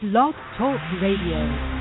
Blog Talk Radio.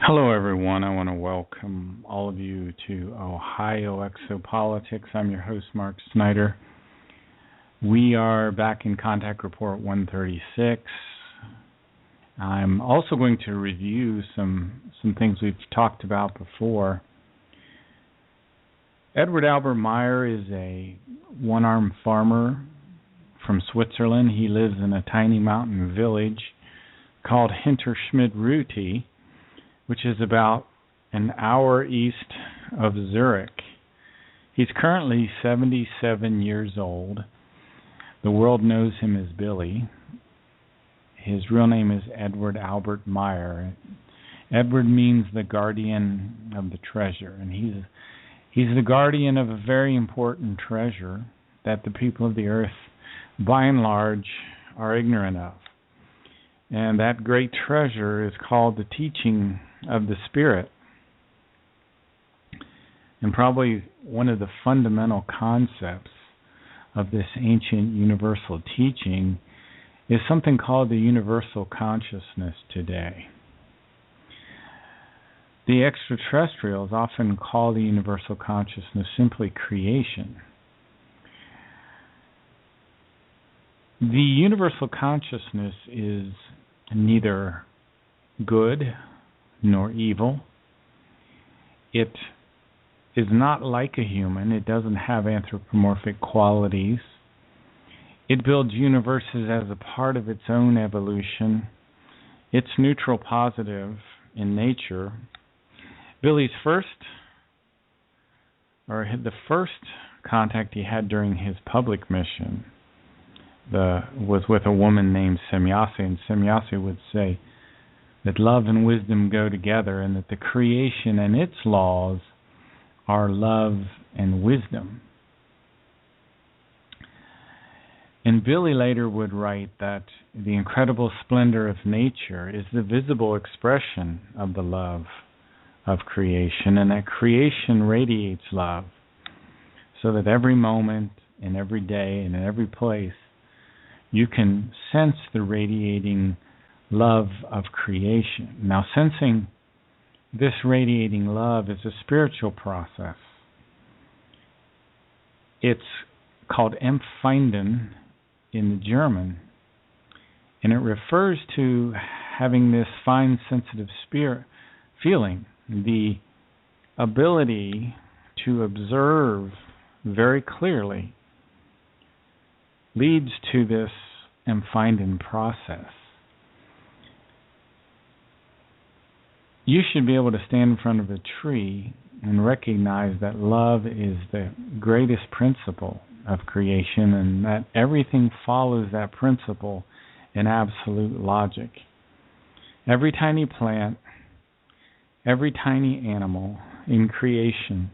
Hello, everyone. I want to welcome all of you to Ohio Exopolitics. I'm your host, Mark Snyder. We are back in Contact Report 136. I'm also going to review some things we've talked about before. Edward Albert Meyer is a one-armed farmer from Switzerland. He lives in a tiny mountain village called Hinterschmid-Ruti, which is about an hour east of Zurich. He's currently 77 years old. The world knows him as Billy. His real name is Edward Albert Meyer. Edward means the guardian of the treasure, and he's the guardian of a very important treasure that the people of the earth, by and large, are ignorant of. And that great treasure is called the teaching of the Spirit. And probably one of the fundamental concepts of this ancient universal teaching is something called the universal consciousness today. The extraterrestrials often call the universal consciousness simply creation. The universal consciousness is neither good nor evil. It is not like a human. It doesn't have anthropomorphic qualities. It builds universes as a part of its own evolution. It's neutral positive in nature. Billy's the first contact he had during his public mission was with a woman named Semyase, and Semyase would say that love and wisdom go together, and that the creation and its laws are love and wisdom. And Billy later would write that the incredible splendor of nature is the visible expression of the love of creation, and that creation radiates love, so that every moment and every day and in every place you can sense the radiating love of creation. Now, sensing this radiating love is a spiritual process. It's called Empfinden in the German, and it refers to having this fine sensitive spirit feeling, the ability to observe very clearly leads to this Empfinden process. You should be able to stand in front of a tree and recognize that love is the greatest principle of creation, and that everything follows that principle in absolute logic. Every tiny plant, every tiny animal in creation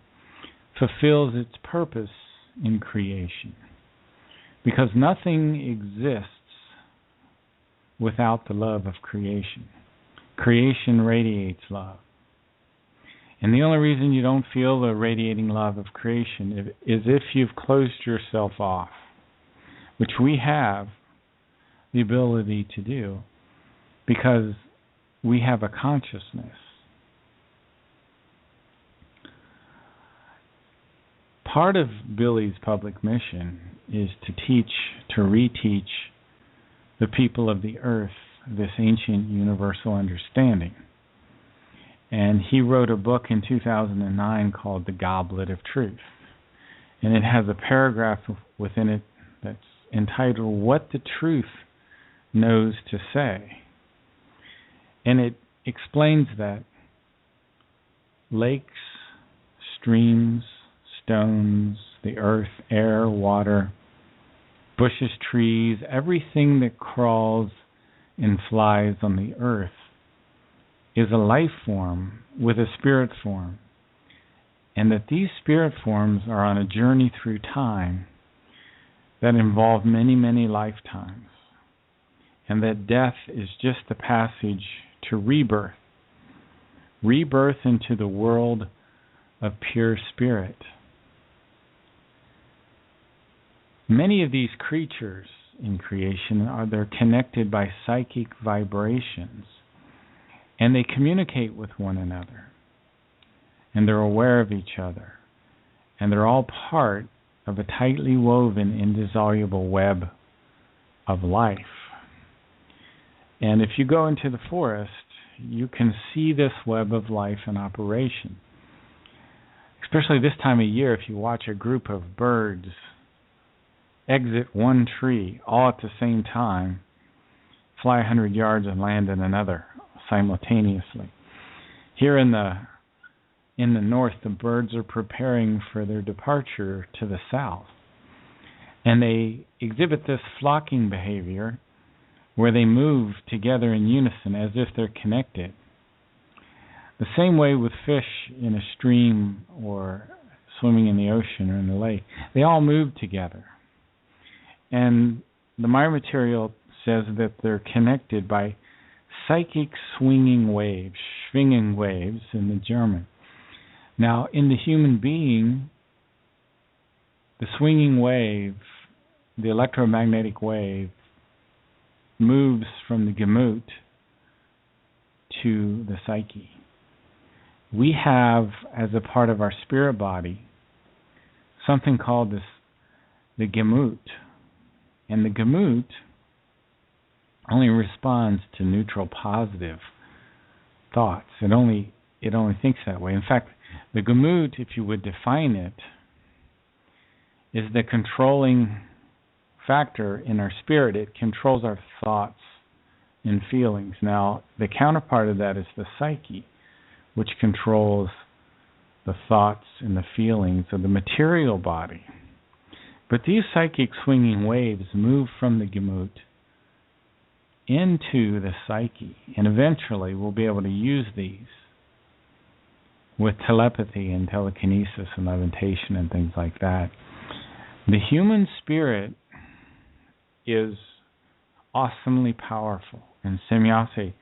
fulfills its purpose in creation, because nothing exists without the love of creation. Creation radiates love. And the only reason you don't feel the radiating love of creation is if you've closed yourself off, which we have the ability to do because we have a consciousness. Part of Billy's public mission is to reteach the people of the earth this ancient universal understanding. And he wrote a book in 2009 called The Goblet of Truth. And it has a paragraph within it that's entitled, What the Truth Knows to Say. And it explains that lakes, streams, stones, the earth, air, water, bushes, trees, everything that crawls and flies on the earth is a life form with a spirit form, and that these spirit forms are on a journey through time that involve many, many lifetimes, and that death is just the passage to rebirth into the world of pure spirit. Many of these creatures in creation they're connected by psychic vibrations, and they communicate with one another, and they're aware of each other, and they're all part of a tightly woven, indissoluble web of life. And if you go into the forest, you can see this web of life in operation. Especially this time of year, if you watch a group of birds exit one tree all at the same time, fly 100 yards and land in another simultaneously. Here in the north, the birds are preparing for their departure to the south. And they exhibit this flocking behavior where they move together in unison as if they're connected. The same way with fish in a stream or swimming in the ocean or in the lake. They all move together. And the Maya material says that they're connected by psychic swinging waves in the German. Now, in the human being, the swinging wave, the electromagnetic wave, moves from the gamut to the psyche. We have, as a part of our spirit body, something called the gamut. And the gamut only responds to neutral, positive thoughts. It only thinks that way. In fact, the gamut, if you would define it, is the controlling factor in our spirit. It controls our thoughts and feelings. Now, the counterpart of that is the psyche, which controls the thoughts and the feelings of the material body. But these psychic swinging waves move from the gamut into the psyche, and eventually we'll be able to use these with telepathy and telekinesis and levitation and things like that. The human spirit is awesomely powerful, and Semyase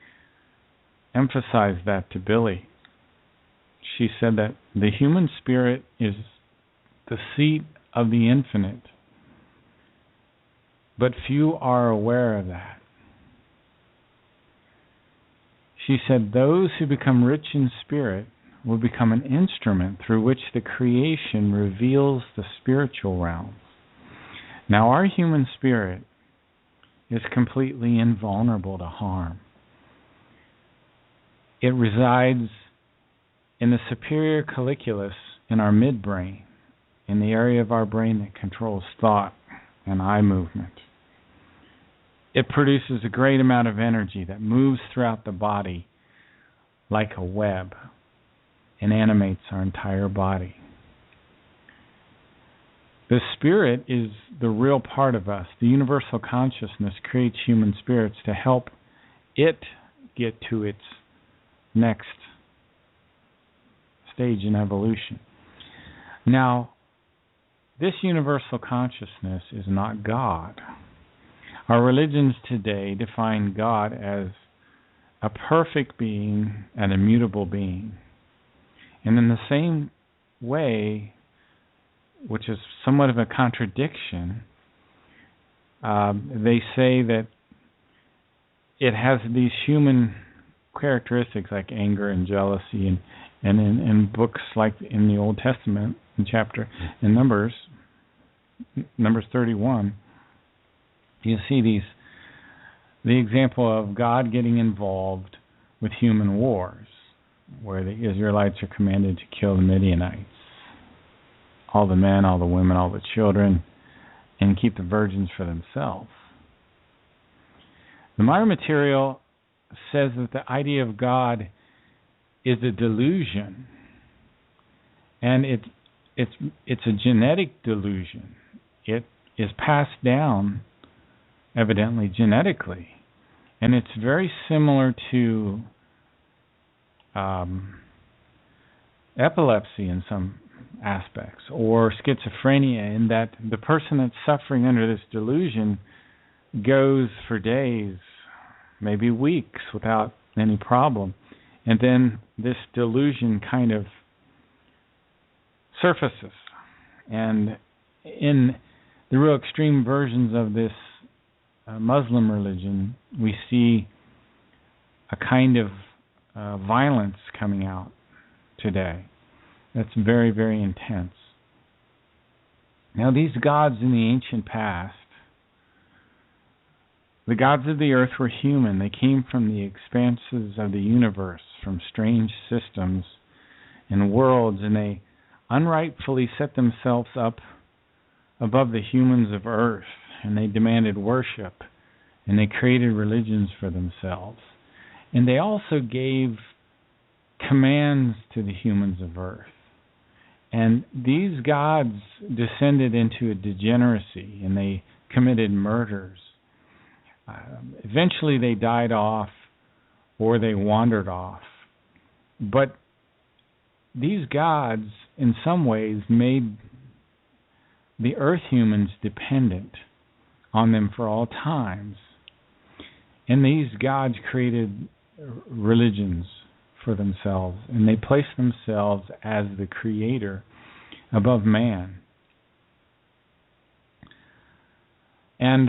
emphasized that to Billy. She said that the human spirit is the seat of the infinite, but few are aware of that. She said those who become rich in spirit will become an instrument through which the creation reveals the spiritual realms. Now, our human spirit is completely invulnerable to harm. It resides in the superior colliculus in our midbrain, in the area of our brain that controls thought and eye movement. It produces a great amount of energy that moves throughout the body like a web and animates our entire body. The spirit is the real part of us. The universal consciousness creates human spirits to help it get to its next stage in evolution. Now, this universal consciousness is not God. Our religions today define God as a perfect being, an immutable being. And in the same way, which is somewhat of a contradiction, they say that it has these human characteristics like anger and jealousy, and in books like in the Old Testament, in chapter in Numbers 31, you see the example of God getting involved with human wars, where the Israelites are commanded to kill the Midianites, all the men, all the women, all the children, and keep the virgins for themselves. The Maya material says that the idea of God is a delusion, and it's a genetic delusion. It is passed down, evidently genetically, and it's very similar to epilepsy in some aspects, or schizophrenia, in that the person that's suffering under this delusion goes for days, maybe weeks, without any problem, and then this delusion kind of surfaces. And in the real extreme versions of this Muslim religion, we see a kind of violence coming out today that's very, very intense. Now, these gods in the ancient past, the gods of the earth were human. They came from the expanses of the universe, from strange systems and worlds, and they unrightfully set themselves up above the humans of earth, and they demanded worship, and they created religions for themselves. And they also gave commands to the humans of earth. And these gods descended into a degeneracy, and they committed murders. Eventually they died off, or they wandered off. But these gods, in some ways, made the earth humans dependent on them for all times. And these gods created religions for themselves, and they place themselves as the creator above man. And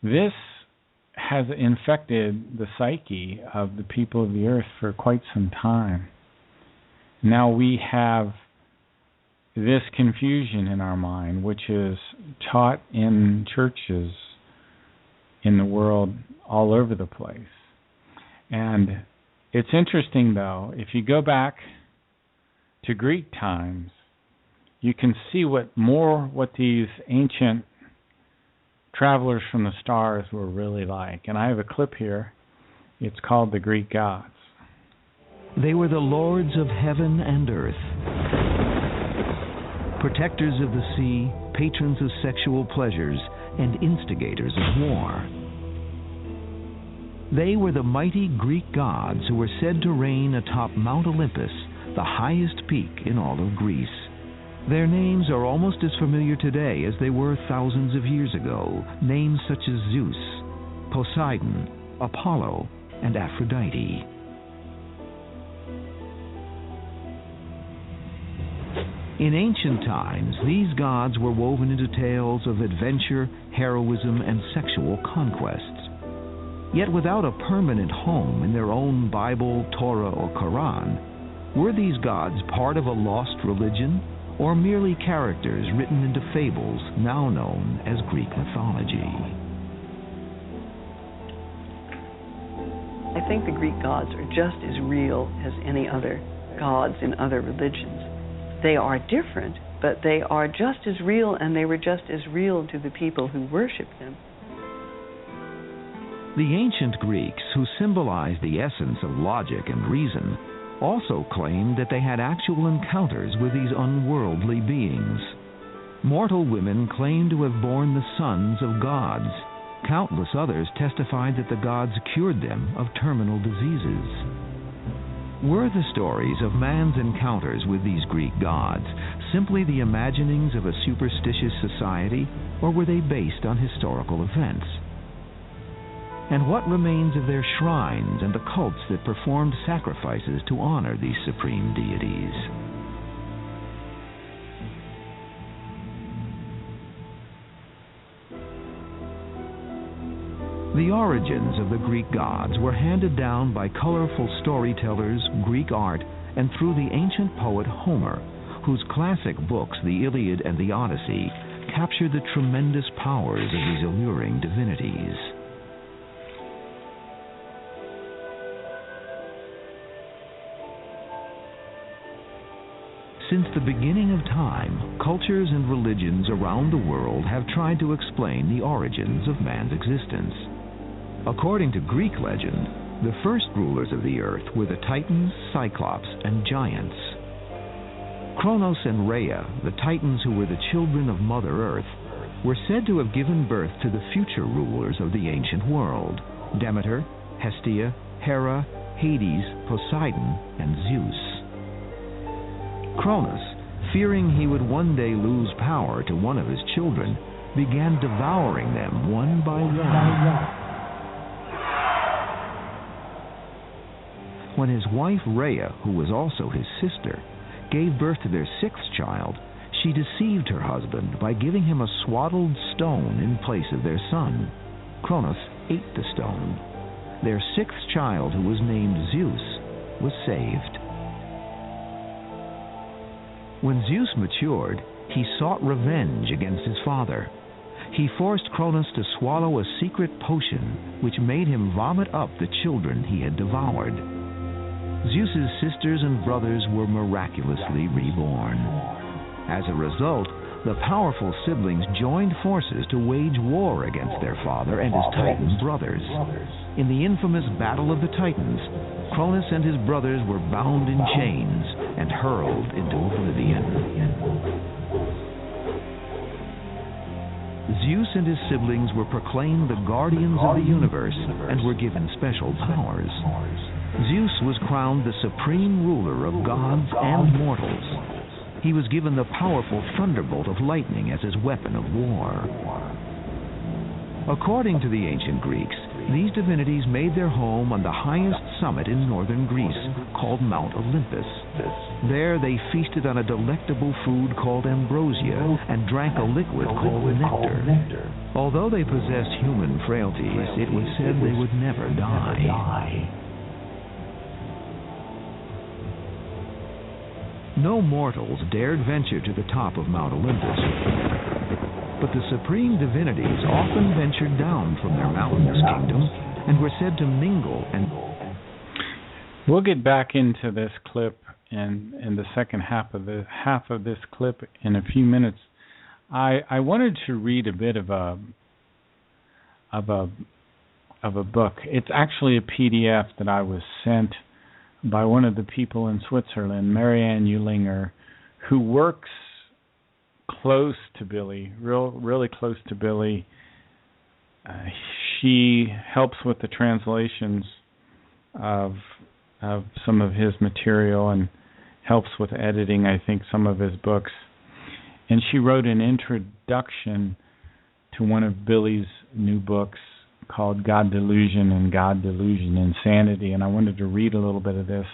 this has infected the psyche of the people of the earth for quite some time. Now we have this confusion in our mind, which is taught in churches in the world all over the place. And it's interesting, though, if you go back to Greek times, you can see what these ancient travelers from the stars were really like. And I have a clip here. It's called The Greek Gods. They were the lords of heaven and earth, protectors of the sea, patrons of sexual pleasures, and instigators of war. They were the mighty Greek gods who were said to reign atop Mount Olympus, the highest peak in all of Greece. Their names are almost as familiar today as they were thousands of years ago, names such as Zeus, Poseidon, Apollo, and Aphrodite. In ancient times, these gods were woven into tales of adventure, heroism, and sexual conquests. Yet without a permanent home in their own Bible, Torah, or Quran, were these gods part of a lost religion, or merely characters written into fables now known as Greek mythology? I think the Greek gods are just as real as any other gods in other religions. They are different, but they are just as real, and they were just as real to the people who worship them. The ancient Greeks, who symbolized the essence of logic and reason, also claimed that they had actual encounters with these unworldly beings. Mortal women claimed to have borne the sons of gods. Countless others testified that the gods cured them of terminal diseases. Were the stories of man's encounters with these Greek gods simply the imaginings of a superstitious society, or were they based on historical events? And what remains of their shrines and the cults that performed sacrifices to honor these supreme deities? The origins of the Greek gods were handed down by colorful storytellers, Greek art, and through the ancient poet Homer, whose classic books, the Iliad and the Odyssey, capture the tremendous powers of these alluring divinities. Since the beginning of time, cultures and religions around the world have tried to explain the origins of man's existence. According to Greek legend, the first rulers of the earth were the Titans, Cyclops, and Giants. Kronos and Rhea, the Titans who were the children of Mother Earth, were said to have given birth to the future rulers of the ancient world: Demeter, Hestia, Hera, Hades, Poseidon, and Zeus. Kronos, fearing he would one day lose power to one of his children, began devouring them one by one. When his wife Rhea, who was also his sister, gave birth to their sixth child, she deceived her husband by giving him a swaddled stone in place of their son. Kronos ate the stone. Their sixth child, who was named Zeus, was saved. When Zeus matured, he sought revenge against his father. He forced Kronos to swallow a secret potion which made him vomit up the children he had devoured. Zeus's sisters and brothers were miraculously reborn. As a result, the powerful siblings joined forces to wage war against their father and his Titan brothers. In the infamous Battle of the Titans, Kronos and his brothers were bound in chains and hurled into oblivion. Zeus and his siblings were proclaimed the guardians of the universe and were given special powers. Zeus was crowned the supreme ruler of gods and mortals. He was given the powerful thunderbolt of lightning as his weapon of war. According to the ancient Greeks, These divinities made their home on the highest summit in northern Greece, called Mount Olympus. There they feasted on a delectable food called ambrosia and drank a liquid called nectar. Although they possessed human frailties, it was said they would never die. No mortals dared venture to the top of Mount Olympus, but the supreme divinities often ventured down from their mountainous kingdom and were said to mingle and... We'll get back into this clip and in the second half of this clip in a few minutes. I wanted to read a bit of a book. It's actually a PDF that I was sent by one of the people in Switzerland, Marianne Eulinger, who works close to Billy, really close to Billy. She helps with the translations of some of his material and helps with editing, I think, some of his books. And she wrote an introduction to one of Billy's new books called God Delusion and God Delusion Insanity. And I wanted to read a little bit of this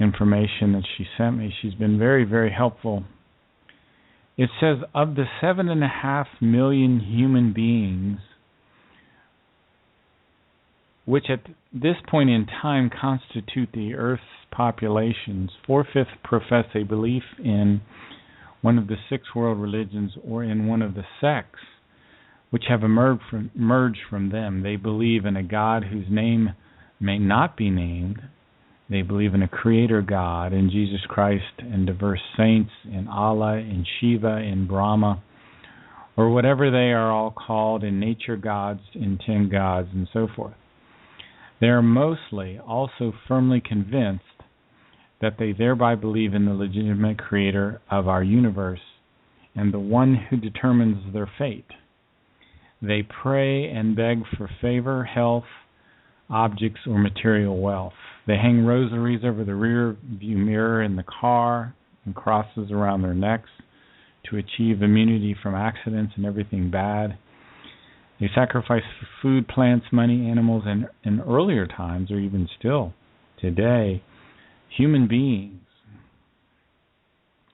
information that she sent me. She's been very, very helpful. It says, of the 7.5 million human beings, which at this point in time constitute the Earth's populations, 4/5 profess a belief in one of the 6 world religions or in one of the sects which have emerged from them. They believe in a God whose name may not be named. They believe in a creator God, in Jesus Christ, in diverse saints, in Allah, in Shiva, in Brahma, or whatever they are all called, in nature gods, in 10 gods, and so forth. They are mostly also firmly convinced that they thereby believe in the legitimate creator of our universe and the one who determines their fate. They pray and beg for favor, health, objects, or material wealth. They hang rosaries over the rear view mirror in the car and crosses around their necks to achieve immunity from accidents and everything bad. They sacrifice food, plants, money, animals, and in earlier times, or even still today, human beings.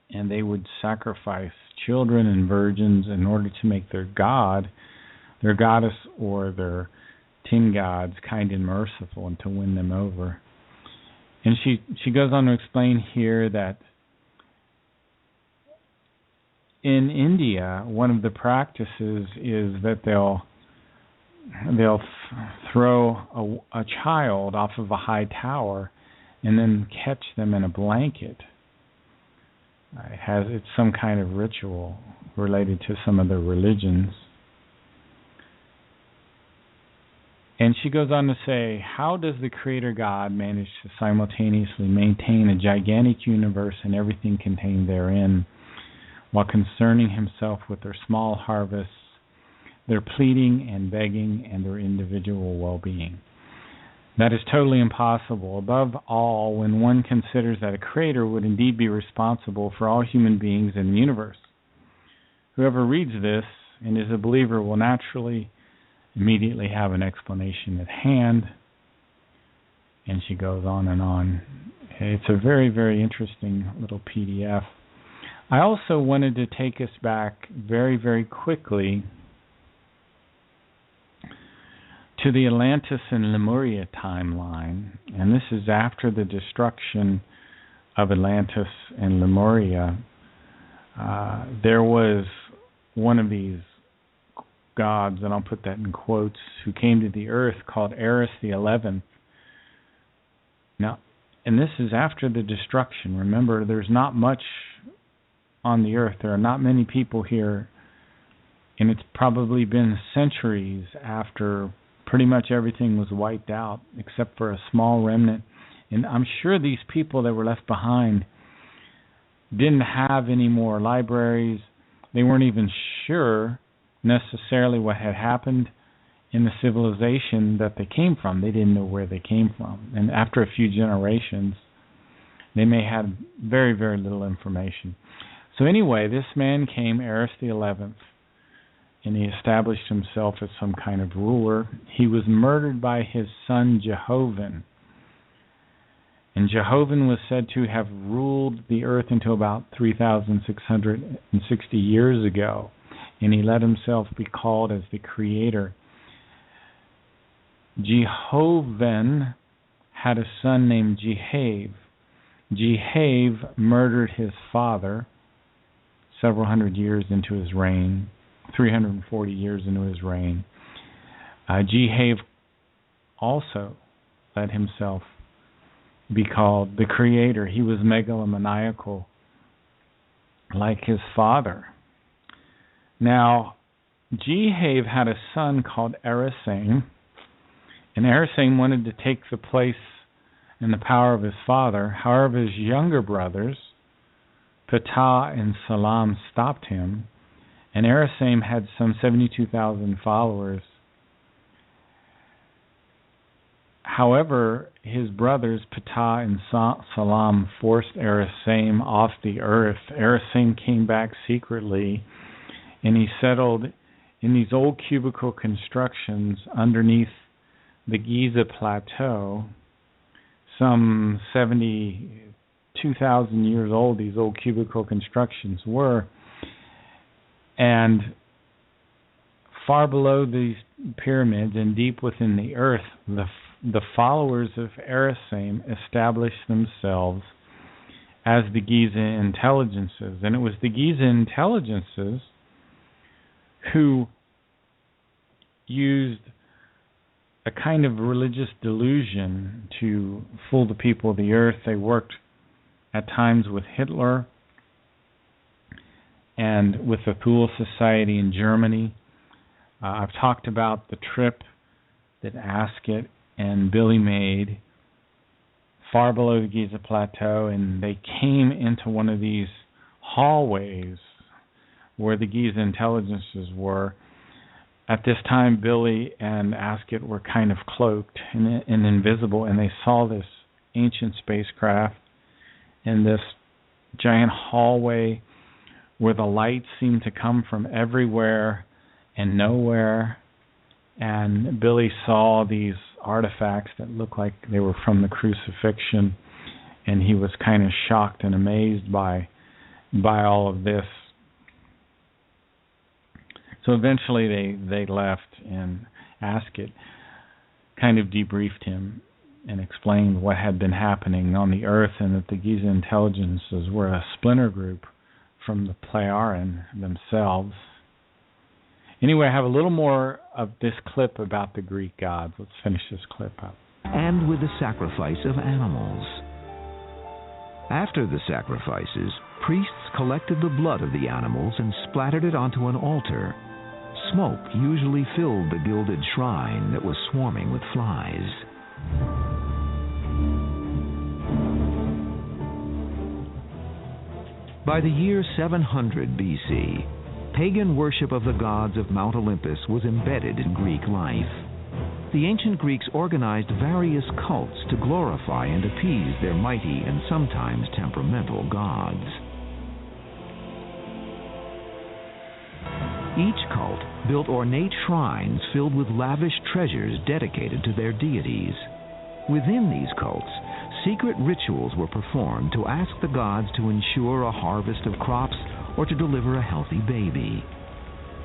And they would sacrifice children and virgins in order to make their god, their goddess, or their 10 gods kind and merciful, and to win them over. And she goes on to explain here that in India, one of the practices is that they'll throw a child off of a high tower and then catch them in a blanket. It's some kind of ritual related to some of the religions. And she goes on to say, how does the Creator God manage to simultaneously maintain a gigantic universe and everything contained therein, while concerning himself with their small harvests, their pleading and begging, and their individual well-being? That is totally impossible, above all when one considers that a Creator would indeed be responsible for all human beings in the universe. Whoever reads this and is a believer will naturally immediately have an explanation at hand. And she goes on and on. It's a very, very interesting little PDF. I also wanted to take us back very, very quickly to the Atlantis and Lemuria timeline. And this is after the destruction of Atlantis and Lemuria. There was one of these gods, and I'll put that in quotes, who came to the earth called Eris the 11th. Now, and this is after the destruction. Remember, there's not much on the earth. There are not many people here, and it's probably been centuries after pretty much everything was wiped out, except for a small remnant. And I'm sure these people that were left behind didn't have any more libraries. They weren't even sure necessarily what had happened in the civilization that they came from. They didn't know where they came from. And after a few generations, they may have very, very little information. So anyway, this man came, Eris the 11th, and he established himself as some kind of ruler. He was murdered by his son Jehovah. And Jehovah was said to have ruled the earth until about 3,660 years ago, and he let himself be called as the creator. Jehovah had a son named Jehav. Jehav murdered his father several hundred years into his reign, 340 years into his reign. Jehav also let himself be called the creator. He was megalomaniacal like his father. Now, Jehav had a son called Erasame, and Erasame wanted to take the place and the power of his father. However, his younger brothers, Ptah and Salam, stopped him, and Erasame had some 72,000 followers. However, his brothers Ptah and Salam forced Erasame off the earth. Erasame came back secretly, and he settled in these old cubicle constructions underneath the Giza Plateau, some 72,000 years old these old cubicle constructions were. And far below these pyramids and deep within the earth, the followers of Erasame established themselves as the Giza intelligences. And it was the Giza intelligences who used a kind of religious delusion to fool the people of the earth. They worked at times with Hitler and with the Thule Society in Germany. I've talked about the trip that Ascot and Billy made far below the Giza Plateau, and they came into one of these hallways where the Giza intelligences were. At this time, Billy and Ascot were kind of cloaked and invisible, and they saw this ancient spacecraft in this giant hallway where the light seemed to come from everywhere and nowhere. And Billy saw these artifacts that looked like they were from the crucifixion, and he was kind of shocked and amazed by all of this. So eventually they left, and Ascot kind of debriefed him and explained what had been happening on the earth, and that the Giza intelligences were a splinter group from the Pleiaren themselves. Anyway, I have a little more of this clip about the Greek gods. Let's finish this clip up. And with the sacrifice of animals. After the sacrifices, priests collected the blood of the animals and splattered it onto an altar. Smoke usually filled the gilded shrine that was swarming with flies. By the year 700 BC, pagan worship of the gods of Mount Olympus was embedded in Greek life. The ancient Greeks organized various cults to glorify and appease their mighty and sometimes temperamental gods. Each cult built ornate shrines filled with lavish treasures dedicated to their deities. Within these cults, secret rituals were performed to ask the gods to ensure a harvest of crops or to deliver a healthy baby.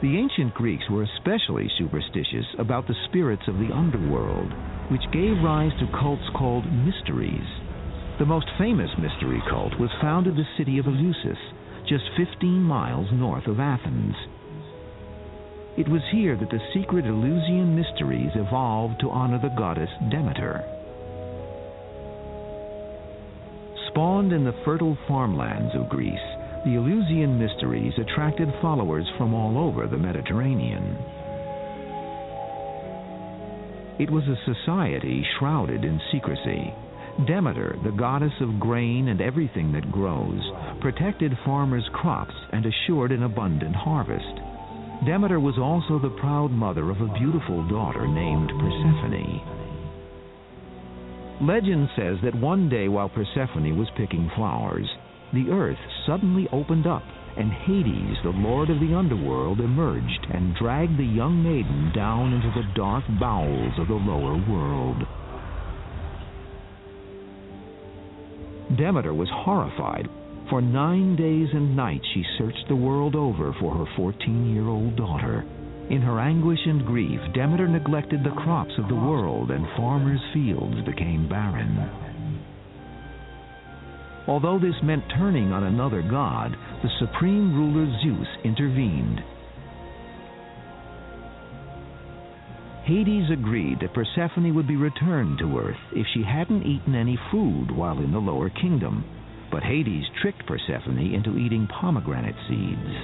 The ancient Greeks were especially superstitious about the spirits of the underworld, which gave rise to cults called mysteries. The most famous mystery cult was found in the city of Eleusis, just 15 miles north of Athens. It was here that the secret Eleusinian mysteries evolved to honor the goddess Demeter. Spawned in the fertile farmlands of Greece, the Eleusinian mysteries attracted followers from all over the Mediterranean. It was a society shrouded in secrecy. Demeter, the goddess of grain and everything that grows, protected farmers' crops and assured an abundant harvest. Demeter was also the proud mother of a beautiful daughter named Persephone. Legend says that one day while Persephone was picking flowers, the earth suddenly opened up and Hades, the lord of the underworld, emerged and dragged the young maiden down into the dark bowels of the lower world. Demeter was horrified. For 9 days and nights she searched the world over for her 14-year-old daughter. In her anguish and grief, Demeter neglected the crops of the world, and farmers' fields became barren. Although this meant turning on another god, the supreme ruler Zeus intervened. Hades agreed that Persephone would be returned to Earth if she hadn't eaten any food while in the lower kingdom, but Hades tricked Persephone into eating pomegranate seeds.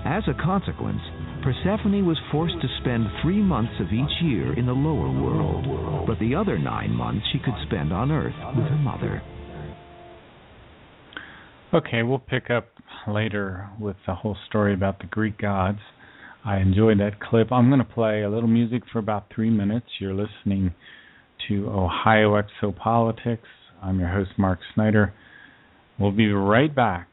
As a consequence, Persephone was forced to spend 3 months of each year in the lower world, but the other 9 months she could spend on Earth with her mother. Okay, we'll pick up later with the whole story about the Greek gods. I enjoyed that clip. I'm going to play a little music for about 3 minutes. You're listening to Ohio Exopolitics. I'm your host, Mark Snyder. We'll be right back.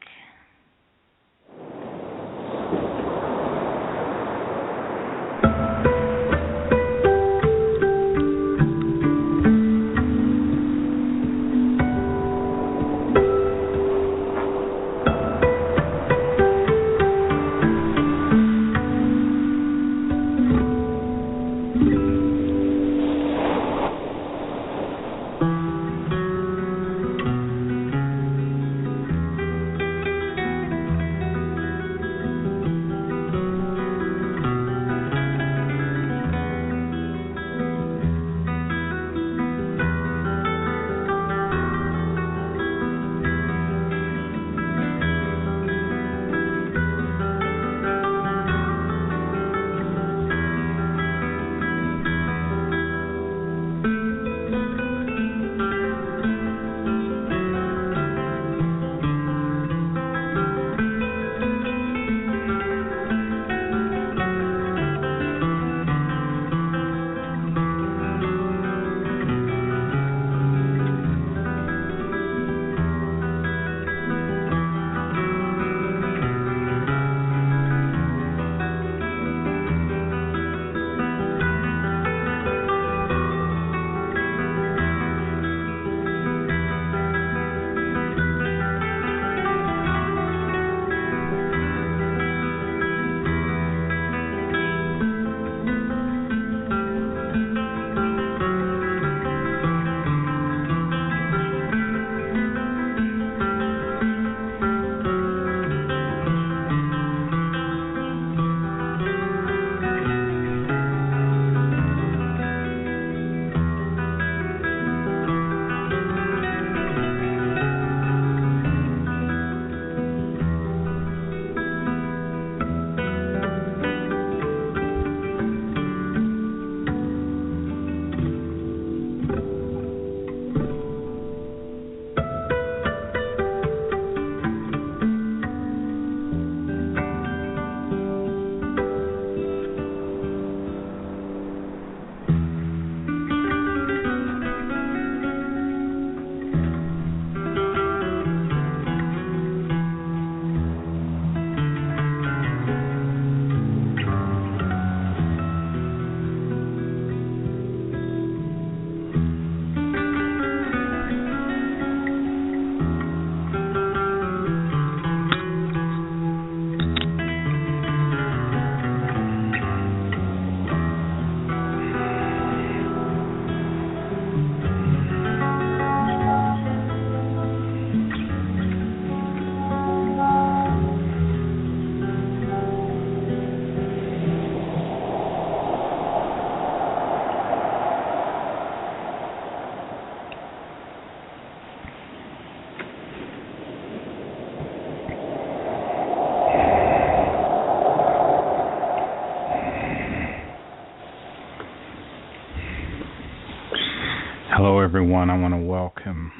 Hello, everyone. I want to welcome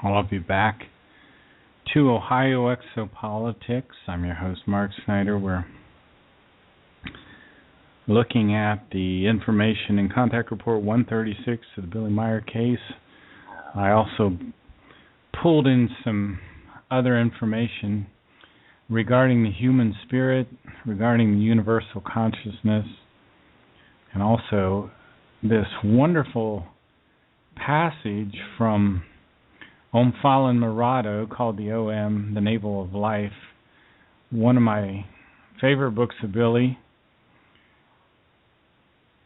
all of you back to Ohio Exopolitics. I'm your host, Mark Snyder. We're looking at the information in Contact Report 136 of the Billy Meyer case. I also pulled in some other information regarding the human spirit, regarding the universal consciousness, and also this wonderful passage from Falun Marado called the OM, The Navel of Life, one of my favorite books of Billy.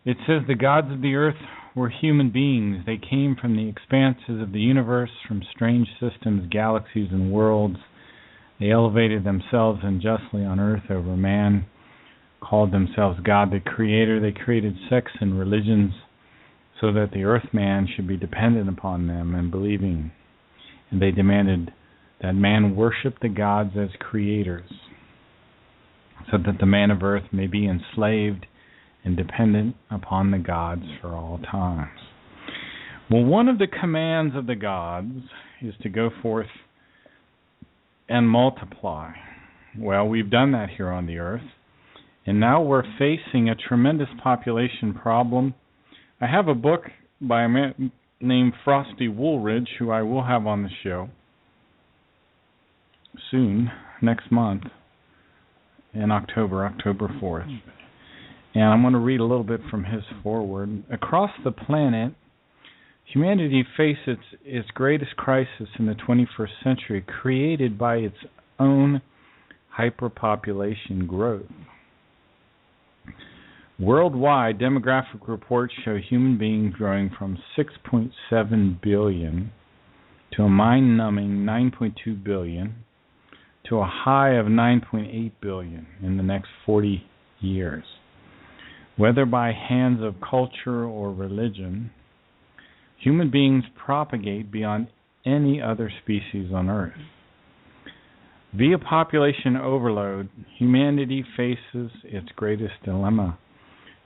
It says the gods of the earth were human beings. They came from the expanses of the universe, from strange systems, galaxies, and worlds. They elevated themselves unjustly on earth over man, called themselves God the Creator. They created sects and religions so that the earth man should be dependent upon them and believing. And they demanded that man worship the gods as creators, so that the man of earth may be enslaved and dependent upon the gods for all times. Well, one of the commands of the gods is to go forth and multiply. Well, we've done that here on the earth, and now we're facing a tremendous population problem. I have a book by a man named Frosty Woolridge, who I will have on the show soon, next month, in October 4th. And I'm going to read a little bit from his foreword. Across the planet, humanity faces its greatest crisis in the 21st century, created by its own hyperpopulation growth. Worldwide, demographic reports show human beings growing from 6.7 billion to a mind-numbing 9.2 billion to a high of 9.8 billion in the next 40 years. Whether by hands of culture or religion, human beings propagate beyond any other species on Earth. Via population overload, humanity faces its greatest dilemma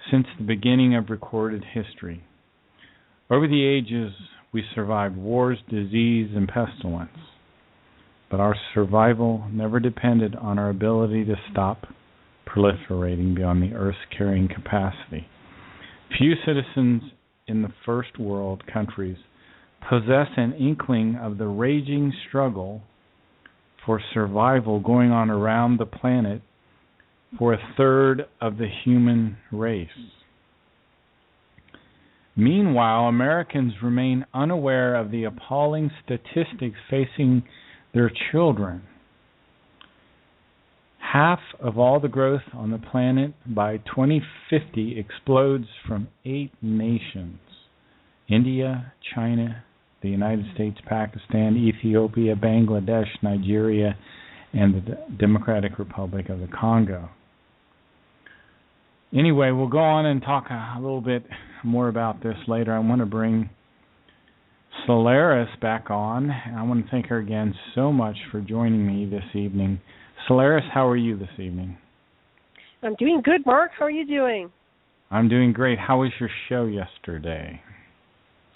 since the beginning of recorded history. Over the ages, we survived wars, disease, and pestilence, but our survival never depended on our ability to stop proliferating beyond the Earth's carrying capacity. Few citizens in the first world countries possess an inkling of the raging struggle for survival going on around the planet for a third of the human race. Meanwhile, Americans remain unaware of the appalling statistics facing their children. Half of all the growth on the planet by 2050 explodes from 8 nations: India, China, the United States, Pakistan, Ethiopia, Bangladesh, Nigeria, and the Democratic Republic of the Congo. Anyway, we'll go on and talk a little bit more about this later. I want to bring Solaris back on. I want to thank her again so much for joining me this evening. Solaris, how are you this evening? I'm doing good, Mark. How are you doing? I'm doing great. How was your show yesterday?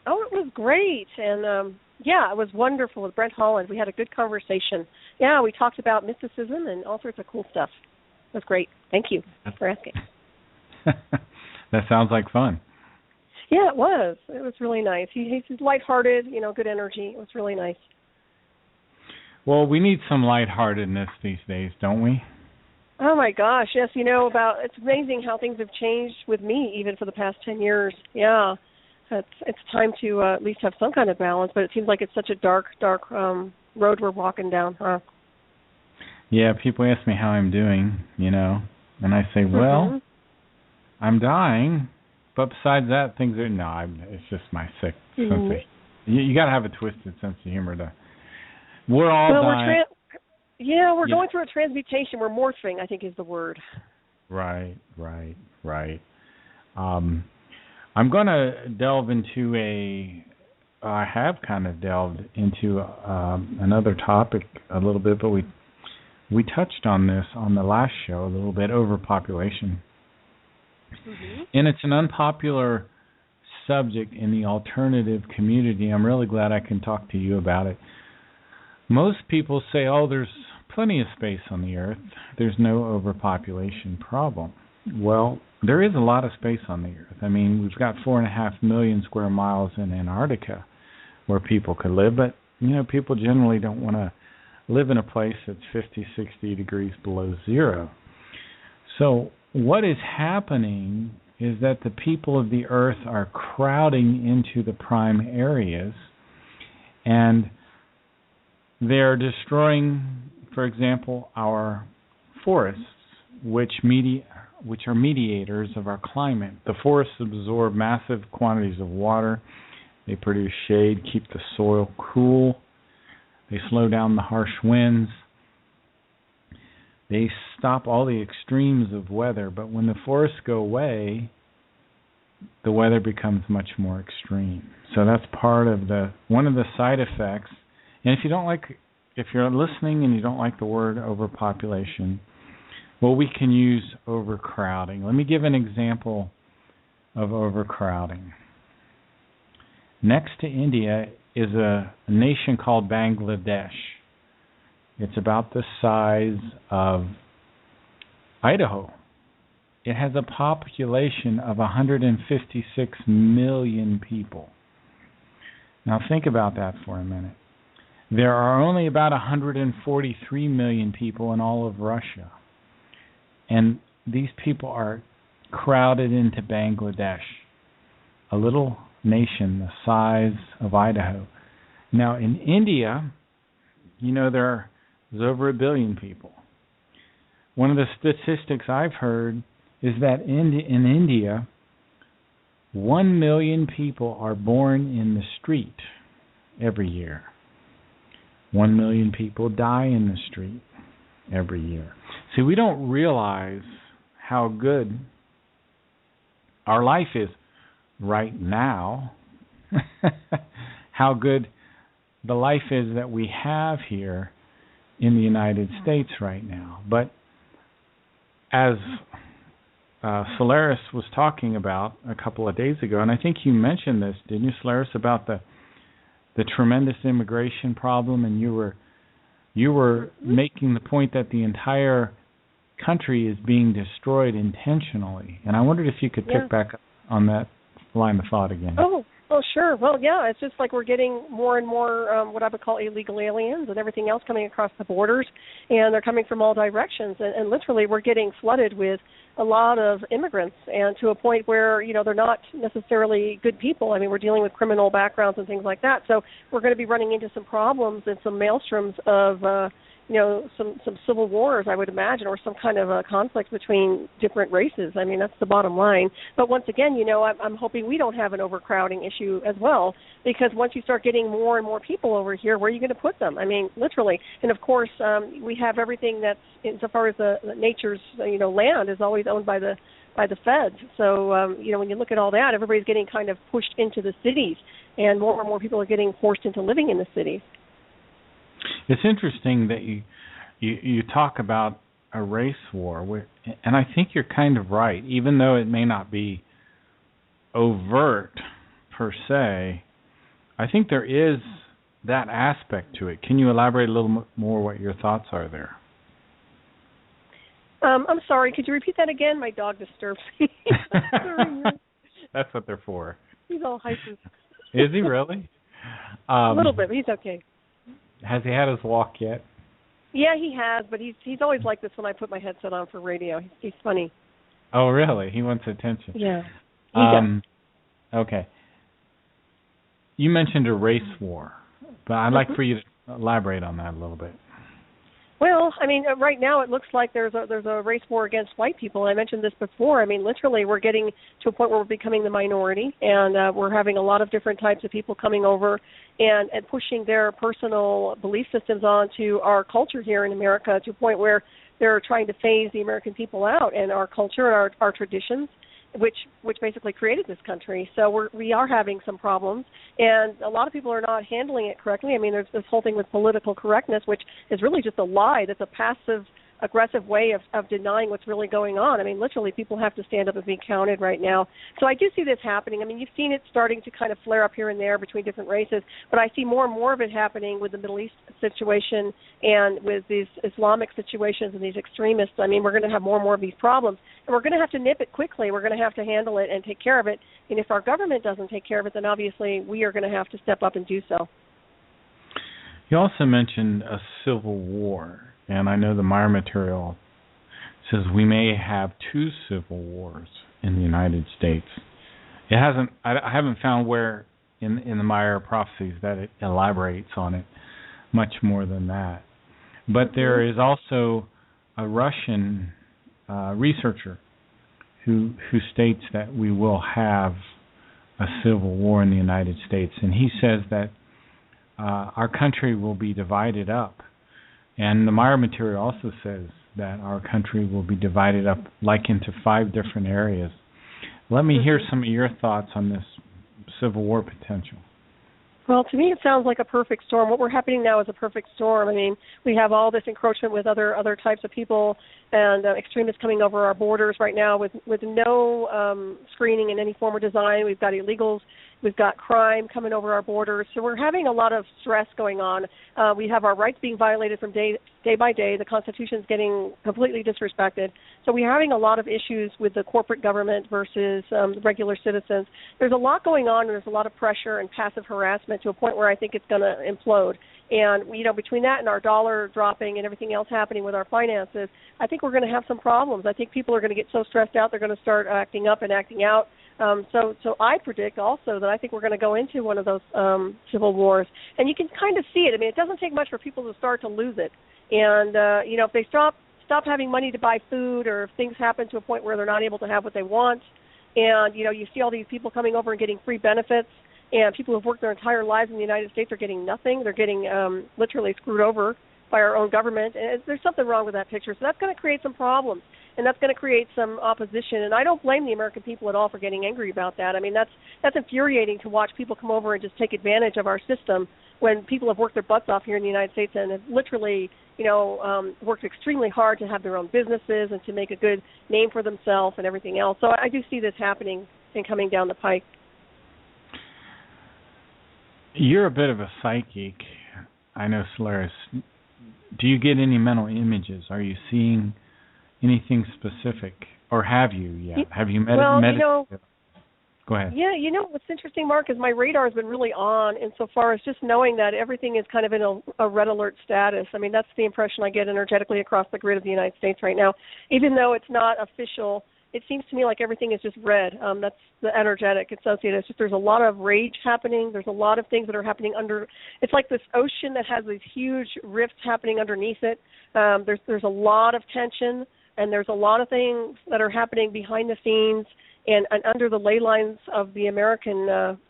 Oh, it was great. And, it was wonderful with Brent Holland. We had a good conversation. Yeah, we talked about mysticism and all sorts of cool stuff. It was great. Thank you for asking. That sounds like fun. Yeah, it was. It was really nice. He's lighthearted, good energy. It was really nice. Well, we need some lightheartedness these days, don't we? Oh, my gosh, yes. It's amazing how things have changed with me even for the past 10 years. Yeah, it's time to at least have some kind of balance, but it seems like it's such a dark road we're walking down, huh? Yeah, people ask me how I'm doing, and I say, well, I'm dying, but besides that, things are, it's just my sick sense of, you got to have a twisted sense of humor to, we're all dying. We're going through a transmutation. We're morphing, I think is the word. Right. I'm going to delve into I have kind of delved into another topic a little bit, but we touched on this on the last show a little bit, overpopulation. And it's an unpopular subject in the alternative community. I'm really glad I can talk to you about it. Most people say, there's plenty of space on the Earth. There's no overpopulation problem. Well, there is a lot of space on the Earth. I mean, we've got 4.5 million square miles in Antarctica where people could live, but, people generally don't want to live in a place that's 50, 60 degrees below zero. So what is happening is that the people of the earth are crowding into the prime areas, and they're destroying, for example, our forests, which are mediators of our climate. The forests absorb massive quantities of water. They produce shade, keep the soil cool. They slow down the harsh winds. They stop all the extremes of weather. But when the forests go away, the weather becomes much more extreme. So that's part of one of the side effects. And if you're listening and you don't like the word overpopulation, well, we can use overcrowding. Let me give an example of overcrowding. Next to India is a nation called Bangladesh. It's about the size of Idaho. It has a population of 156 million people. Now think about that for a minute. There are only about 143 million people in all of Russia. And these people are crowded into Bangladesh, a little nation the size of Idaho. Now in India, there's over 1 billion people. One of the statistics I've heard is that in India, 1 million people are born in the street every year. 1 million people die in the street every year. See, we don't realize how good our life is right now, how good the life is that we have here in the United States right now. But as Solaris was talking about a couple of days ago, and I think you mentioned this, didn't you, Solaris, about the tremendous immigration problem, and you were making the point that the entire country is being destroyed intentionally. And I wondered if you could pick back up on that line of thought again. Oh, sure. Well, yeah, it's just like we're getting more and more what I would call illegal aliens and everything else coming across the borders, and they're coming from all directions. And literally we're getting flooded with a lot of immigrants, and to a point where, they're not necessarily good people. I mean, we're dealing with criminal backgrounds and things like that. So we're going to be running into some problems and some maelstroms of some civil wars, I would imagine, or some kind of a conflict between different races. I mean, that's the bottom line. But once again, I'm hoping we don't have an overcrowding issue as well, because once you start getting more and more people over here, where are you going to put them? I mean, literally. And of course, we have everything that's, insofar as the nature's, land is always owned by the feds. So, when you look at all that, everybody's getting kind of pushed into the cities, and more people are getting forced into living in the cities. It's interesting that you talk about a race war, and I think you're kind of right, even though it may not be overt per se. I think there is that aspect to it. Can you elaborate a little more what your thoughts are there? I'm sorry, could you repeat that again? My dog disturbs me. That's what they're for. He's all hyper. Is he really? A little bit, but he's okay. Has he had his walk yet? Yeah, he has, but he's always like this when I put my headset on for radio. He's funny. Oh, really? He wants attention. Yeah. Okay. You mentioned a race war, but I'd like for you to elaborate on that a little bit. Well, I mean, right now it looks like there's a race war against white people. I mentioned this before. I mean, literally, we're getting to a point where we're becoming the minority, and we're having a lot of different types of people coming over and pushing their personal belief systems onto our culture here in America, to a point where they're trying to phase the American people out and our culture and our traditions, which basically created this country. So we are having some problems, and a lot of people are not handling it correctly. I mean, there's this whole thing with political correctness, which is really just a lie. That's a passive aggressive way of denying what's really going on. I mean, literally, people have to stand up and be counted right now. So I do see this happening. I mean, you've seen it starting to kind of flare up here and there between different races, but I see more and more of it happening with the Middle East situation and with these Islamic situations and these extremists. I mean, we're going to have more and more of these problems, and we're going to have to nip it quickly. We're going to have to handle it and take care of it. And if our government doesn't take care of it, then obviously we are going to have to step up and do so. You also mentioned a civil war, and I know the Meyer material says we may have 2 civil wars in the United States. It hasn't. I haven't found where in the Meyer prophecies that it elaborates on it much more than that. But there is also a Russian researcher who states that we will have a civil war in the United States, and he says that our country will be divided up. And the Meyer material also says that our country will be divided up like into 5 different areas. Let me hear some of your thoughts on this civil war potential. Well, to me, it sounds like a perfect storm. What we're happening now is a perfect storm. I mean, we have all this encroachment with other types of people and extremists coming over our borders right now with no screening in any form or design. We've got illegals. We've got crime coming over our borders. So we're having a lot of stress going on. We have our rights being violated from day by day. The Constitution's getting completely disrespected. So we're having a lot of issues with the corporate government versus regular citizens. There's a lot going on, and there's a lot of pressure and passive harassment to a point where I think it's going to implode. And, between that and our dollar dropping and everything else happening with our finances, I think we're going to have some problems. I think people are going to get so stressed out they're going to start acting up and acting out. So I predict also that I think we're going to go into one of those civil wars. And you can kind of see it. I mean, it doesn't take much for people to start to lose it. And, if they stop having money to buy food, or if things happen to a point where they're not able to have what they want, and, you see all these people coming over and getting free benefits, and people who've worked their entire lives in the United States are getting nothing. They're getting literally screwed over by our own government. And there's something wrong with that picture. So that's going to create some problems, and that's going to create some opposition. And I don't blame the American people at all for getting angry about that. I mean, that's infuriating to watch people come over and just take advantage of our system when people have worked their butts off here in the United States and have literally, worked extremely hard to have their own businesses and to make a good name for themselves and everything else. So I do see this happening and coming down the pike. You're a bit of a psychic, I know, Solaris. Do you get any mental images? Are you seeing anything specific, or have you yet? Have you meditated? Go ahead. Yeah, what's interesting, Mark, is my radar has been really on insofar as just knowing that everything is kind of in a red alert status. I mean, that's the impression I get energetically across the grid of the United States right now. Even though it's not official, it seems to me like everything is just red. That's the energetic associated. It's just there's a lot of rage happening. There's a lot of things that are happening under. It's like this ocean that has these huge rifts happening underneath it. There's a lot of tension, and there's a lot of things that are happening behind the scenes and under the ley lines of the American,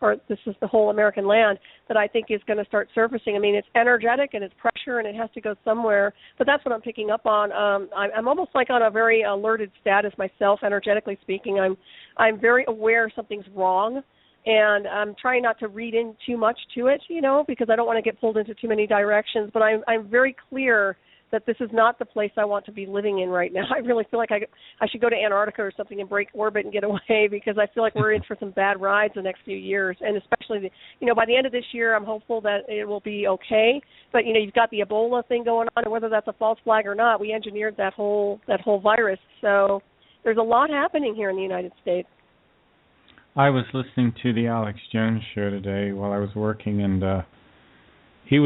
or this is the whole American land, that I think is going to start surfacing. I mean, it's energetic and it's pressure and it has to go somewhere, but that's what I'm picking up on. I'm almost like on a very alerted status myself, energetically speaking. I'm very aware something's wrong, and I'm trying not to read in too much to it, because I don't want to get pulled into too many directions, but I'm very clear that this is not the place I want to be living in right now. I really feel like I should go to Antarctica or something and break orbit and get away, because I feel like we're in for some bad rides the next few years. And especially, by the end of this year, I'm hopeful that it will be okay. But, you've got the Ebola thing going on, and whether that's a false flag or not, we engineered that whole virus. So there's a lot happening here in the United States. I was listening to the Alex Jones show today while I was working, and he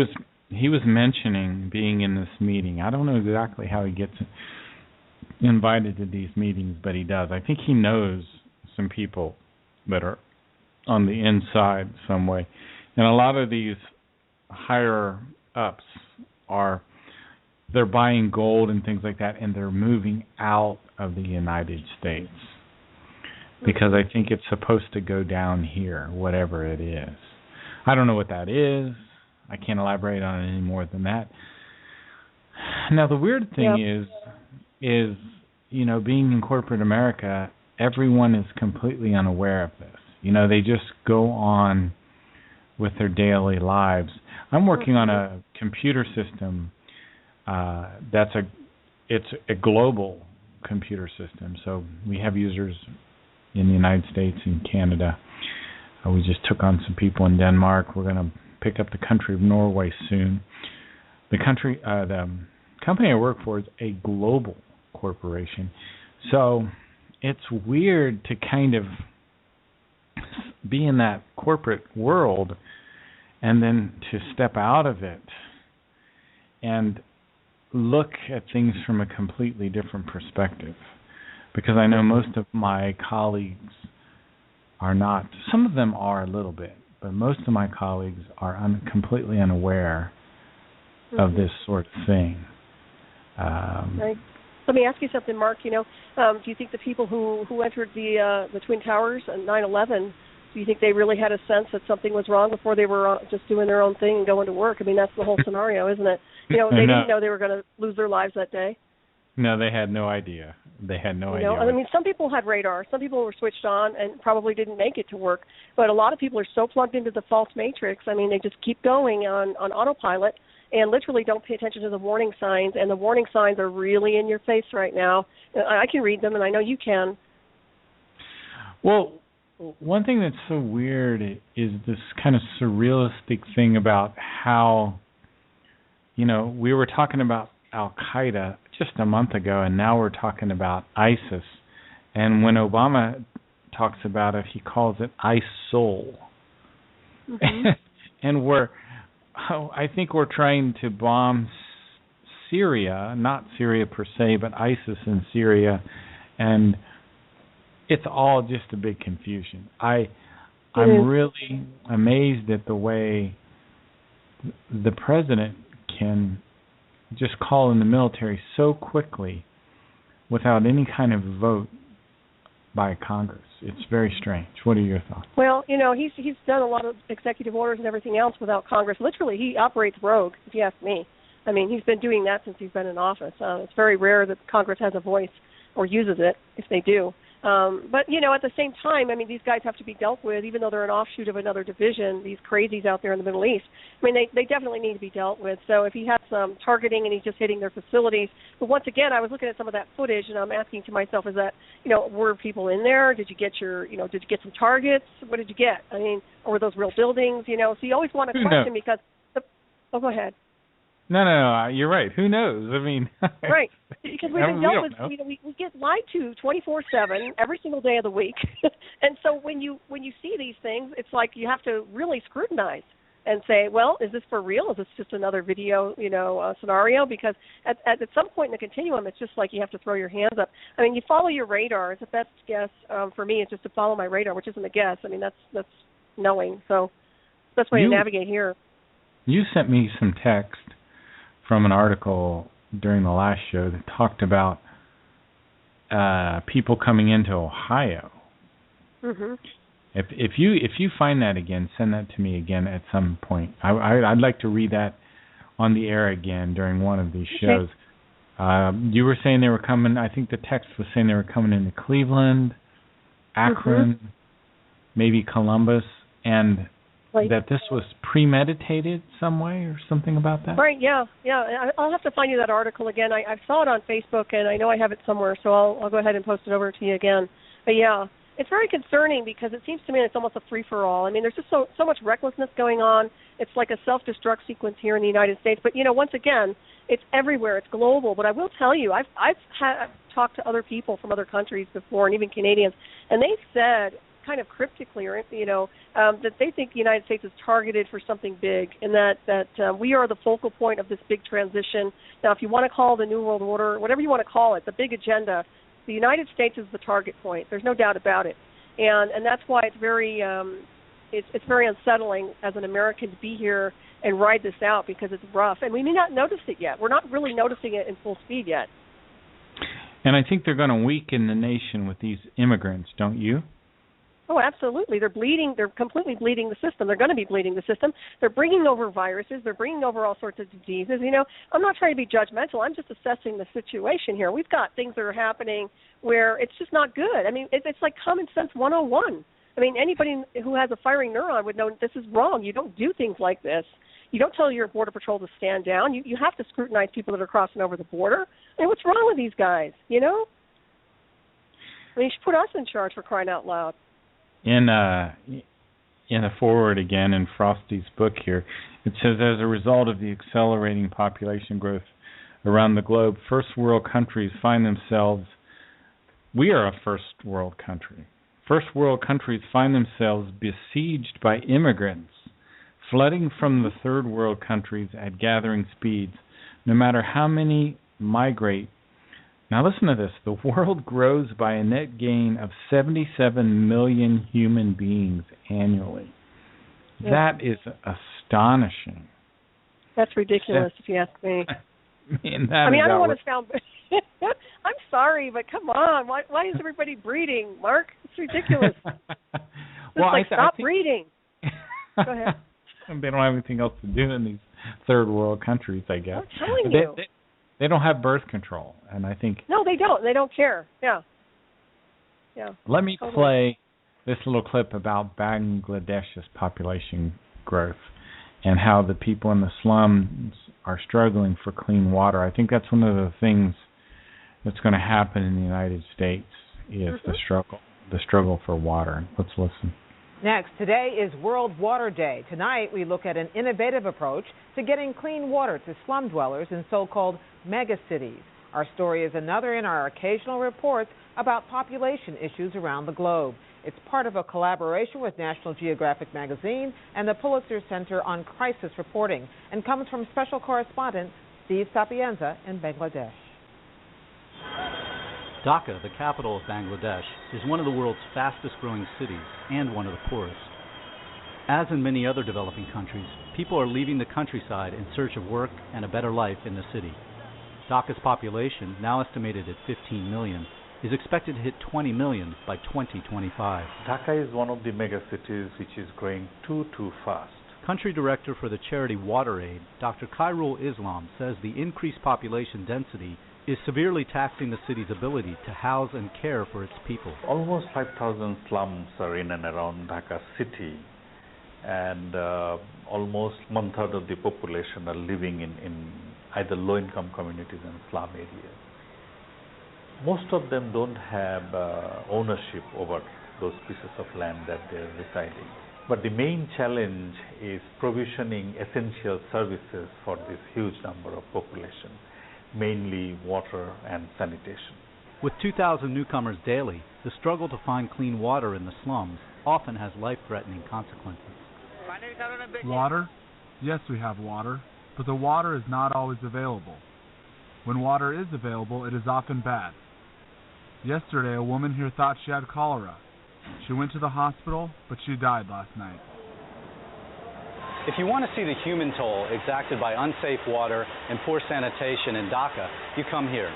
was mentioning being in this meeting. I don't know exactly how he gets invited to these meetings, but he does. I think he knows some people that are on the inside some way. And a lot of these higher ups they're buying gold and things like that, and they're moving out of the United States because I think it's supposed to go down here, whatever it is. I don't know what that is. I can't elaborate on it any more than that. Now, the weird thing is, being in corporate America, everyone is completely unaware of this. They just go on with their daily lives. I'm working on a computer system it's a global computer system. So we have users in the United States and Canada. We just took on some people in Denmark. We're going to pick up the country of Norway soon. The company I work for is a global corporation. So it's weird to kind of be in that corporate world and then to step out of it and look at things from a completely different perspective. Because I know most of my colleagues are not. Some of them are a little bit, but most of my colleagues are completely unaware of this sort of thing. Right. Let me ask you something, Mark. Do you think the people who entered the Twin Towers on 9/11, do you think they really had a sense that something was wrong before they were just doing their own thing and going to work? I mean, that's the whole scenario, isn't it? They didn't know they were going to lose their lives that day. No, they had no idea. They had no idea. I mean, some people had radar. Some people were switched on and probably didn't make it to work. But a lot of people are so plugged into the false matrix. I mean, they just keep going on autopilot and literally don't pay attention to the warning signs. And the warning signs are really in your face right now. I can read them, and I know you can. Well, one thing that's so weird is this kind of surrealistic thing about how, we were talking about Al-Qaeda just a month ago, and now we're talking about ISIS. And when Obama talks about it, he calls it ISIL. Mm-hmm. And I think we're trying to bomb Syria, not Syria per se, but ISIS in Syria, and it's all just a big confusion. I'm really amazed at the way the president can just call in the military so quickly without any kind of vote by Congress. It's very strange. What are your thoughts? Well, he's done a lot of executive orders and everything else without Congress. Literally, he operates rogue, if you ask me. I mean, he's been doing that since he's been in office. It's very rare that Congress has a voice or uses it, if they do. But, at the same time, I mean, these guys have to be dealt with, even though they're an offshoot of another division, these crazies out there in the Middle East. I mean, they definitely need to be dealt with. So if he has some targeting and he's just hitting their facilities. But once again, I was looking at some of that footage, and I'm asking to myself, is that, were people in there? Did you get did you get some targets? What did you get? I mean, or were those real buildings? So you always want to question because, go ahead. No, you're right. Who knows? I mean, right? Because we've been dealt with. We get lied to 24/7 every single day of the week, and so when you see these things, it's like you have to really scrutinize and say, well, is this for real? Is this just another video, scenario? Because at some point in the continuum, it's just like you have to throw your hands up. I mean, you follow your radar. It's the best guess for me. It's just to follow my radar, which isn't a guess. I mean, that's knowing. So that's the best way to navigate here. You sent me some text from an article during the last show that talked about people coming into Ohio. Mm-hmm. If you find that again, send that to me again at some point. I'd like to read that on the air again during one of these shows. Okay. You were saying they were coming. I think the text was saying they were coming into Cleveland, Akron, maybe Columbus, and that this was premeditated some way or something about that? Right, yeah. I'll have to find you that article again. I saw it on Facebook, and I know I have it somewhere, so I'll go ahead and post it over to you again. But, yeah, it's very concerning because it seems to me it's almost a free-for-all. I mean, there's just so much recklessness going on. It's like a self-destruct sequence here in the United States. But, once again, it's everywhere. It's global. But I will tell you, I've talked to other people from other countries before, and even Canadians, and they've said kind of cryptically, that they think the United States is targeted for something big, and that we are the focal point of this big transition. Now, if you want to call it the New World Order, whatever you want to call it, the big agenda, the United States is the target point. There's no doubt about it, and that's why it's very unsettling as an American to be here and ride this out because it's rough, and we may not notice it yet. We're not really noticing it in full speed yet. And I think they're going to weaken the nation with these immigrants, don't you? Oh, absolutely. They're bleeding. They're completely bleeding the system. They're going to be bleeding the system. They're bringing over viruses. They're bringing over all sorts of diseases. I'm not trying to be judgmental. I'm just assessing the situation here. We've got things that are happening where it's just not good. I mean, it's like common sense 101. I mean, anybody who has a firing neuron would know this is wrong. You don't do things like this. You don't tell your Border Patrol to stand down. You have to scrutinize people that are crossing over the border. I mean, what's wrong with these guys, I mean, you should put us in charge, for crying out loud. In a foreword again in Frosty's book here, it says, as a result of the accelerating population growth around the globe, first world countries find themselves, we are a first world country. First world countries find themselves besieged by immigrants, flooding from the third world countries at gathering speeds no matter how many migrate. Now listen to this. The world grows by a net gain of 77 million human beings annually. Yeah. That is astonishing. That's ridiculous, if you ask me. I don't want to sound... I'm sorry, but come on. Why is everybody breeding, Mark? It's ridiculous. Stop breeding. Go ahead. They don't have anything else to do in these third world countries, I guess. I'm telling you. They don't have birth control, and I think... No, they don't. They don't care. Yeah. Let me play this little clip about Bangladesh's population growth and how the people in the slums are struggling for clean water. I think that's one of the things that's going to happen in the United States is the struggle for water. Let's listen. Next, today is World Water Day. Tonight, we look at an innovative approach to getting clean water to slum dwellers in so-called megacities. Our story is another in our occasional reports about population issues around the globe. It's part of a collaboration with National Geographic magazine and the Pulitzer Center on Crisis Reporting and comes from special correspondent Steve Sapienza in Bangladesh. Dhaka, the capital of Bangladesh, is one of the world's fastest-growing cities and one of the poorest. As in many other developing countries, people are leaving the countryside in search of work and a better life in the city. Dhaka's population, now estimated at 15 million, is expected to hit 20 million by 2025. Dhaka is one of the megacities which is growing too fast. Country Director for the charity WaterAid, Dr. Khairul Islam, says the increased population density is severely taxing the city's ability to house and care for its people. Almost 5,000 slums are in and around Dhaka city, and almost one-third of the population are living in either low-income communities and slum areas. Most of them don't have ownership over those pieces of land that they're residing. But the main challenge is provisioning essential services for this huge number of population, mainly water and sanitation. With 2,000 newcomers daily, the struggle to find clean water in the slums often has life-threatening consequences. Water? Yes, we have water, but the water is not always available. When water is available, it is often bad. Yesterday, a woman here thought she had cholera. She went to the hospital, but she died last night. If you want to see the human toll exacted by unsafe water and poor sanitation in Dhaka, you come here.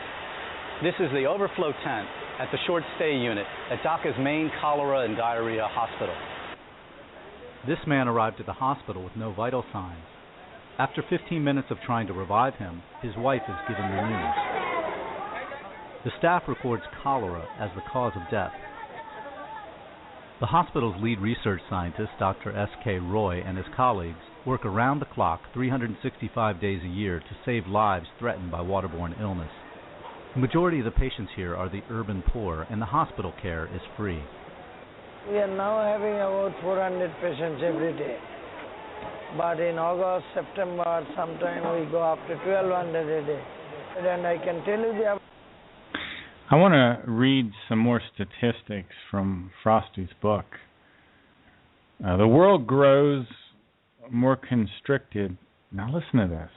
This is the overflow tent at the short stay unit at Dhaka's main cholera and diarrhea hospital. This man arrived at the hospital with no vital signs. After 15 minutes of trying to revive him, his wife is given the news. The staff records cholera as the cause of death. The hospital's lead research scientist, Dr. S.K. Roy, and his colleagues work around the clock 365 days a year to save lives threatened by waterborne illness. The majority of the patients here are the urban poor, and the hospital care is free. We are now having about 400 patients every day. But in August, September, sometime we go up to 1,200 a day. And I can tell you I want to read some more statistics from Frosty's book. The world grows more constricted, now listen to this,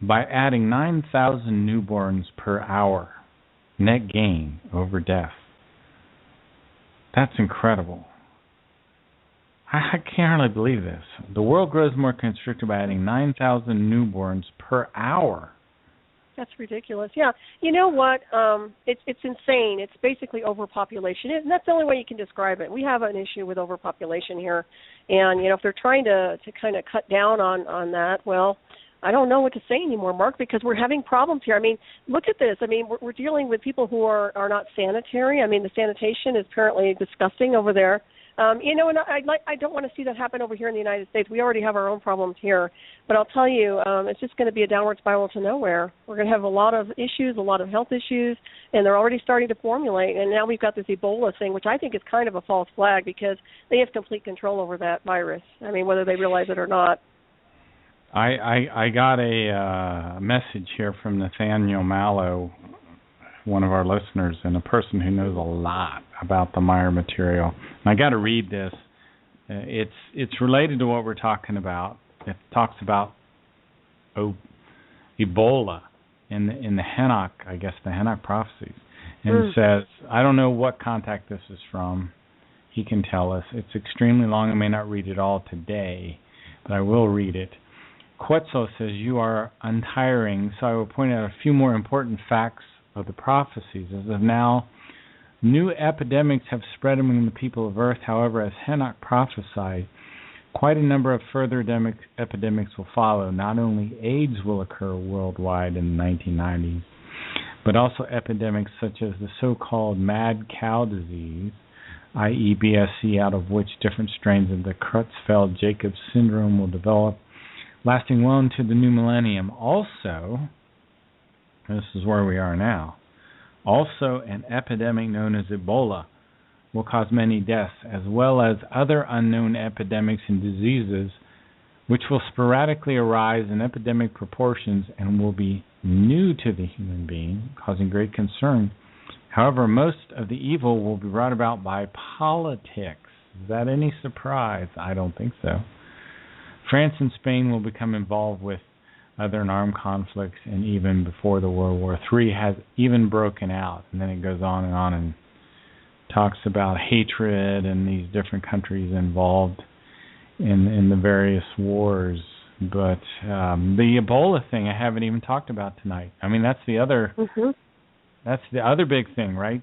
by adding 9,000 newborns per hour, net gain over death. That's incredible. I can't hardly believe this. The world grows more constricted by adding 9,000 newborns per hour. That's ridiculous. Yeah. You know what? It's insane. It's basically overpopulation. And that's the only way you can describe it. We have an issue with overpopulation here. And, if they're trying to kind of cut down on that, well, I don't know what to say anymore, Mark, because we're having problems here. I mean, look at this. I mean, we're dealing with people who are not sanitary. I mean, the sanitation is apparently disgusting over there. And I don't want to see that happen over here in the United States. We already have our own problems here. But I'll tell you, it's just going to be a downward spiral to nowhere. We're going to have a lot of issues, a lot of health issues, and they're already starting to formulate. And now we've got this Ebola thing, which I think is kind of a false flag because they have complete control over that virus. I mean, whether they realize it or not. I got a message here from Nathaniel Mallow, one of our listeners, and a person who knows a lot about the Meyer material. And I got to read this. It's related to what we're talking about. It talks about Ebola in the Enoch, I guess the Enoch prophecies, and says, I don't know what contact this is from. He can tell us. It's extremely long. I may not read it all today, but I will read it. Quetzal says, you are untiring, so I will point out a few more important facts of the prophecies. As of now, new epidemics have spread among the people of Earth. However, as Enoch prophesied, quite a number of further epidemics will follow. Not only AIDS will occur worldwide in the 1990s, but also epidemics such as the so-called mad cow disease, i.e. BSE, out of which different strains of the Creutzfeldt-Jakob syndrome will develop, lasting well into the new millennium. Also, this is where we are now, also an epidemic known as Ebola will cause many deaths, as well as other unknown epidemics and diseases which will sporadically arise in epidemic proportions and will be new to the human being, causing great concern. However, most of the evil will be brought about by politics. Is that any surprise? I don't think so. France and Spain will become involved with other armed conflicts, and even before the World War III has even broken out. And then it goes on and talks about hatred and these different countries involved in the various wars. But the Ebola thing I haven't even talked about tonight. I mean, that's the other that's the other big thing, right?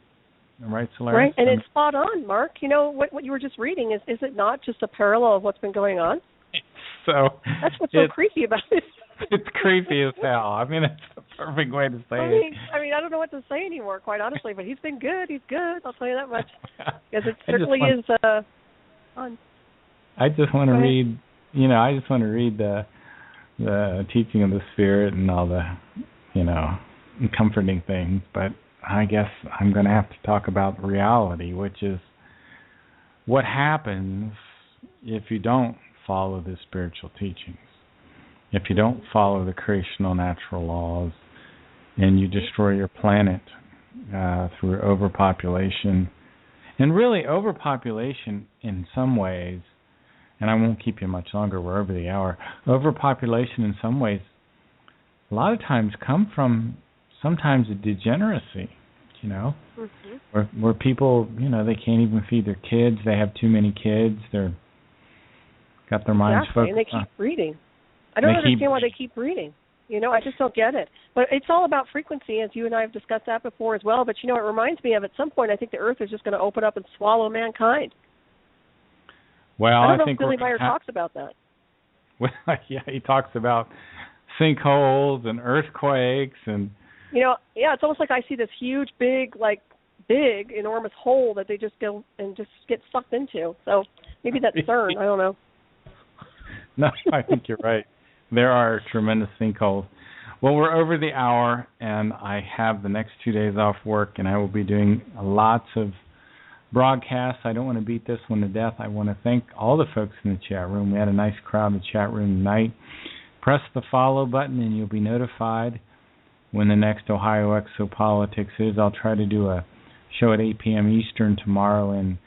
Right, Solaris? Right, and it's spot on, Mark. You know, what you were just reading, is it not just a parallel of what's been going on? So that's what's so creepy about it. It's creepy as hell. I mean, it's the perfect way to say it. I mean, I don't know what to say anymore, quite honestly, but he's been good. He's good. I'll tell you that much. Because it certainly is fun. I just want to read, I just want to read the teaching of the Spirit and all the, comforting things. But I guess I'm going to have to talk about reality, which is what happens if you don't follow the spiritual teachings. If you don't follow the creational natural laws and you destroy your planet through overpopulation, and really overpopulation in some ways, and I won't keep you much longer, we're over the hour, overpopulation in some ways a lot of times come from sometimes a degeneracy, where people, they can't even feed their kids, they have too many kids, they're got their minds focused and they keep breeding. I don't understand why they keep breeding. I just don't get it. But it's all about frequency, as you and I have discussed that before as well. But, it reminds me of at some point, I think the Earth is just going to open up and swallow mankind. Well, I don't know think if Billy Meyer talks about that. Well, yeah, he talks about sinkholes and earthquakes and... it's almost like I see this huge, big, enormous hole that they just go and just get sucked into. So maybe that's CERN. I don't know. No, I think you're right. There are tremendous sinkholes. Well, we're over the hour, and I have the next 2 days off work, and I will be doing lots of broadcasts. I don't want to beat this one to death. I want to thank all the folks in the chat room. We had a nice crowd in the chat room tonight. Press the follow button, and you'll be notified when the next Ohio Exopolitics is. I'll try to do a show at 8 p.m. Eastern tomorrow, and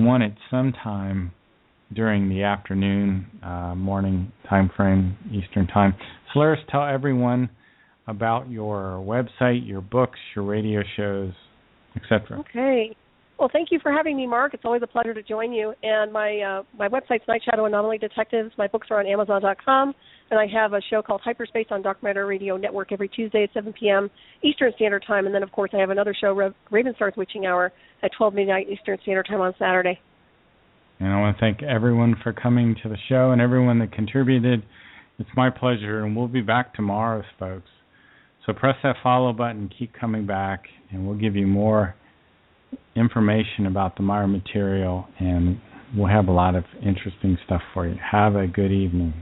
one at some time during the afternoon, morning time frame, Eastern time. Solaris, tell everyone about your website, your books, your radio shows, etc. Okay. Well, thank you for having me, Mark. It's always a pleasure to join you. And my website's Night Shadow Anomaly Detectives. My books are on Amazon.com. And I have a show called Hyperspace on Dark Matter Radio Network every Tuesday at 7 p.m. Eastern Standard Time. And then, of course, I have another show, Ravenstar's Witching Hour, at 12 midnight Eastern Standard Time on Saturday. And I want to thank everyone for coming to the show and everyone that contributed. It's my pleasure, and we'll be back tomorrow, folks. So press that follow button, keep coming back, and we'll give you more information about the Meyer material, and we'll have a lot of interesting stuff for you. Have a good evening.